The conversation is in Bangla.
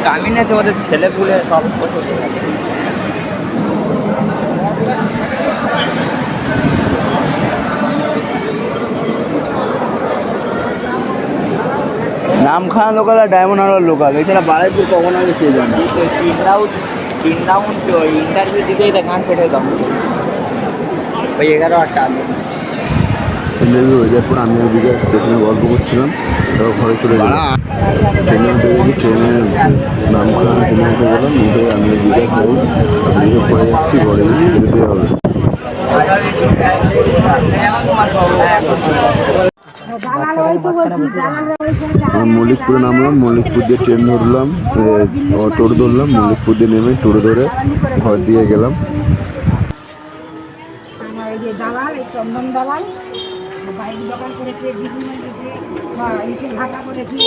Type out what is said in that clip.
কামিন আছে ওদের ছেলেপুলে সব বছর নামখানা লোকাল আর ডায়মন্ড হারবার লোকাল, এছাড়া বারাইপুর কখন আগে কে জানে। 3 রাউন্ড ইন্টারভিউ দিতেই তো গান পেটে দাম ওই 11-8টা ইন্টারভিউ হয়ে যাওয়ার পর আমি আর বিকাশ স্টেশনে গল্প করছিলাম, তারপর ঘরে চলে গেলাম। ট্রেনে উঠে গেছি, ট্রেনের নামখানা ট্রেনে উঠে গেলাম, উঠে আমি আর বিকাশ যাই তাদেরকে পরে যাচ্ছি, ঘরে গিয়ে বেরোতে হবে। আমি মল্লিকপুরে নামলাম, মল্লিকপুর দিয়ে ট্রেন ধরলাম, টোটো ধরলাম, মল্লিকপুর দিয়ে নেমে টোটো ধরে ঘর দিয়ে গেলাম। দালাল এই চন্দন দালাল বাইক দোকান করেছে, বিভিন্ন ঢাকা করেছে।